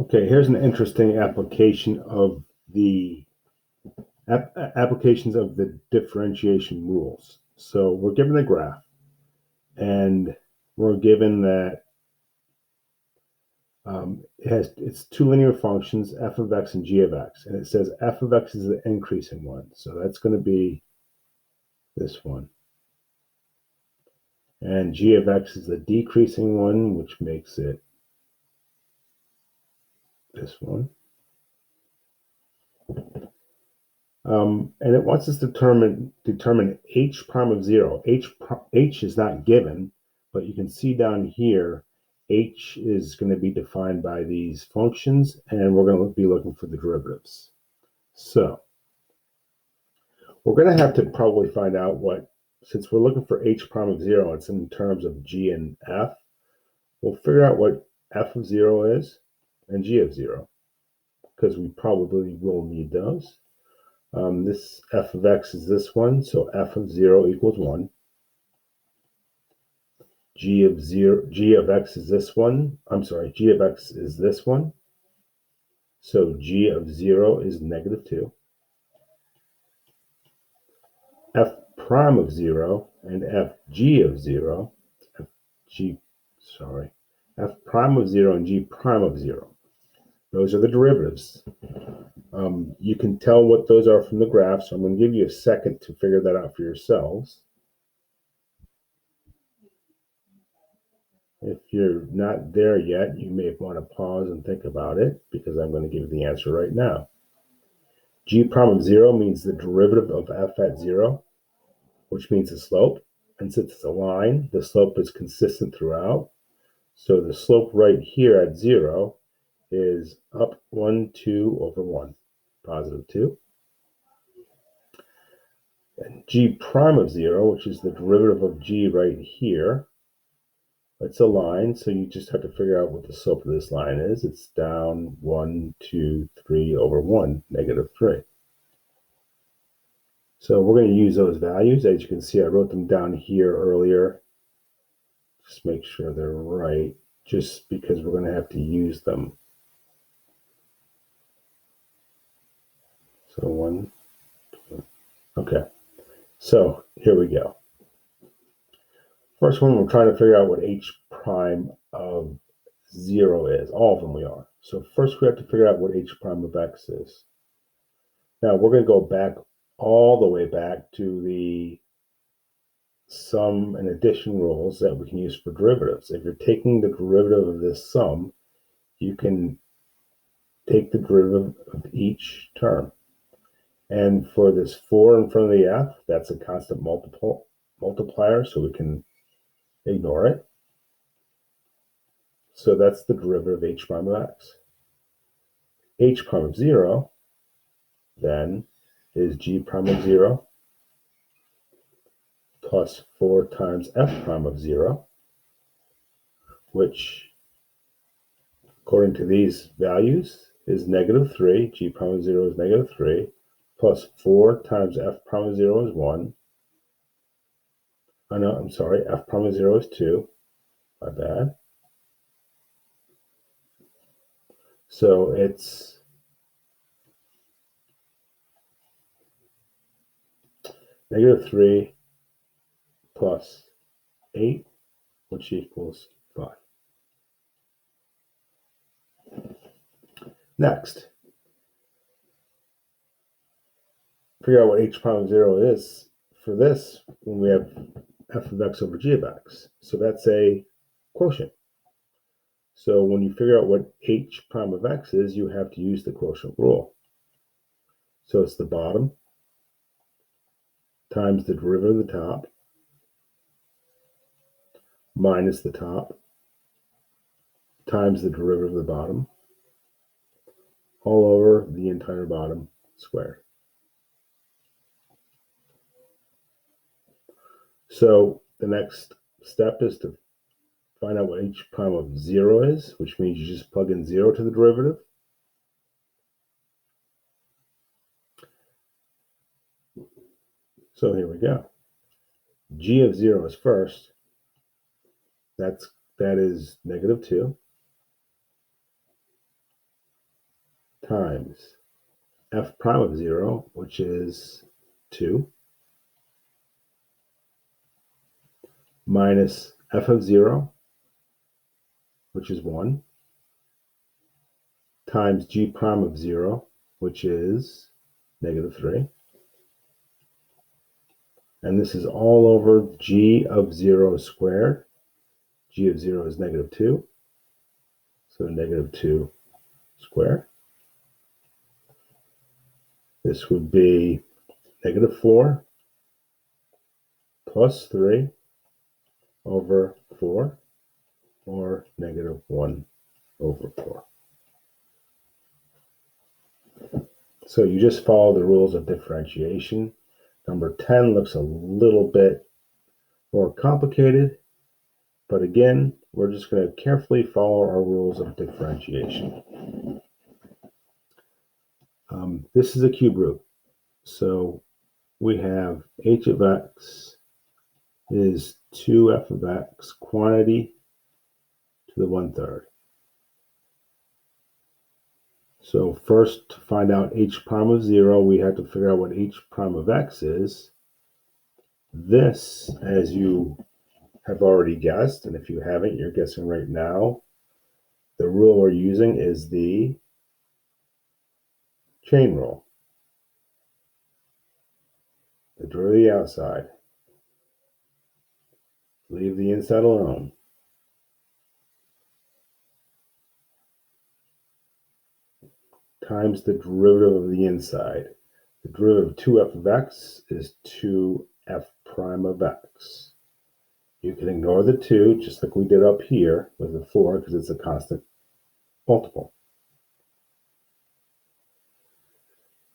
Okay, here's an interesting application of the applications of the differentiation rules. So we're given a graph, and we're given that it's two linear functions, f of x and g of x, and it says f of x is the increasing one, so that's going to be this one, and g of x is the decreasing one, which makes it this one. And it wants us to determine h prime of 0. H is not given, but you can see down here, h is going to be defined by these functions, and we're going to be looking for the derivatives. So we're going to have to probably find out since we're looking for h prime of 0, it's in terms of g and f, we'll figure out what f of 0 is and g of 0, because we probably will need those. This f of x is this one, so f of 0 equals 1. G of x is this one. I'm sorry, g of x is this one. So g of 0 is negative 2. F prime of 0 and fg of 0, f prime of 0 and g prime of 0. Those are the derivatives. You can tell what those are from the graph, so I'm going to give you a second to figure that out for yourselves. If you're not there yet, you may want to pause and think about it, because I'm going to give you the answer right now. G prime of 0 means the derivative of f at 0, which means the slope. And since it's a line, the slope is consistent throughout. So the slope right here at 0 is up 1, 2 over 1, positive 2. And g prime of 0, which is the derivative of g right here, it's a line, so you just have to figure out what the slope of this line is. It's down 1, 2, 3 over 1, negative 3. So we're going to use those values. As you can see, I wrote them down here earlier. Just make sure they're right, just because we're going to have to use them. So 1, 2, okay. So here we go. First one, we're trying to figure out what h prime of 0 is. All of them we are. So first we have to figure out what h prime of x is. Now we're going to go back all the way back to the sum and addition rules that we can use for derivatives. If you're taking the derivative of this sum, you can take the derivative of each term. And for this 4 in front of the f, that's a constant multiplier, so we can ignore it. So that's the derivative of h prime of x. H prime of 0 then is g prime of 0 plus 4 times f prime of 0, which, according to these values, is negative 3. G prime of 0 is negative 3, plus 4 times f prime of 0 is 1. Oh, no, I'm sorry, f prime of 0 is 2. My bad. So it's negative 3 plus 8, which equals 5. Next, figure out what h prime of 0 is for this when we have f of x over g of x. So that's a quotient. So when you figure out what h prime of x is, you have to use the quotient rule. So it's the bottom times the derivative of the top minus the top times the derivative of the bottom, all over the entire bottom squared. So the next step is to find out what h prime of 0 is, which means you just plug in 0 to the derivative. So here we go. G of 0 is first. That is negative 2. times f prime of 0, which is 2, minus f of 0, which is 1, times g prime of 0, which is negative 3. And this is all over g of 0 squared. G of 0 is negative 2, so negative 2 squared. This would be negative 4 plus 3 over 4, or negative 1 over 4. So you just follow the rules of differentiation. Number 10 looks a little bit more complicated, but again, we're just going to carefully follow our rules of differentiation. This is a cube root. So we have h of x is 2f of x quantity to the 1/3. So first, to find out h prime of 0, we have to figure out what h prime of x is. This, as you have already guessed, and if you haven't, you're guessing right now, the rule we're using is the chain rule. The draw the outside. Leave the inside alone. Times the derivative of the inside. The derivative of 2f of x is 2f prime of x. You can ignore the 2, just like we did up here with the 4, because it's a constant multiple.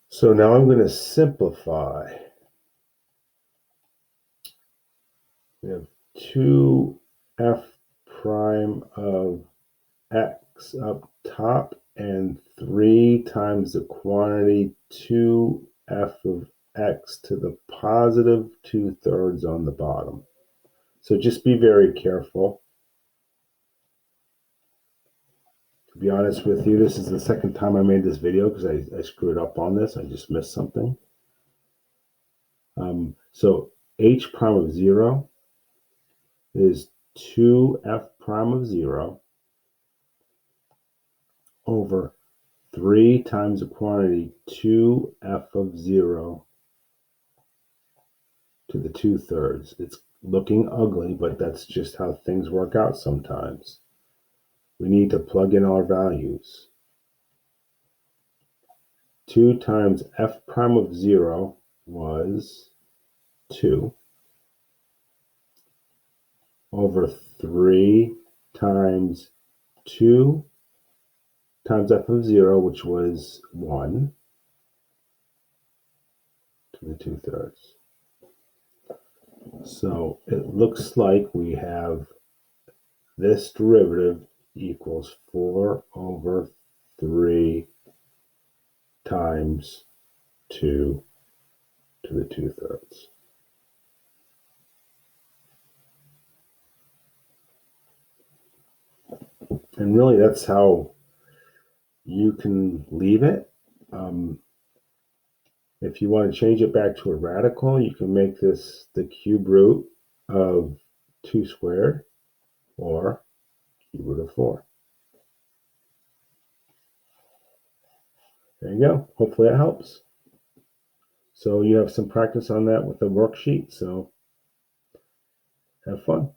So now I'm going to simplify. We have 2f prime of x up top and 3 times the quantity 2f of x to the positive 2/3 on the bottom. So just be very careful. To be honest with you, this is the second time I made this video because I screwed up on this. I just missed something. So h prime of 0 is 2f prime of 0 over 3 times the quantity 2f of 0 to the 2/3. It's looking ugly, but that's just how things work out sometimes. We need to plug in our values. 2 times f prime of 0 was 2 over 3 times 2 times f of 0, which was 1, to the 2/3. So it looks like we have this derivative equals 4 over 3 times 2 to the 2/3. And really, that's how you can leave it. If you want to change it back to a radical, you can make this the cube root of 2 squared, or cube root of 4. There you go. Hopefully that helps. So you have some practice on that with the worksheet, so have fun.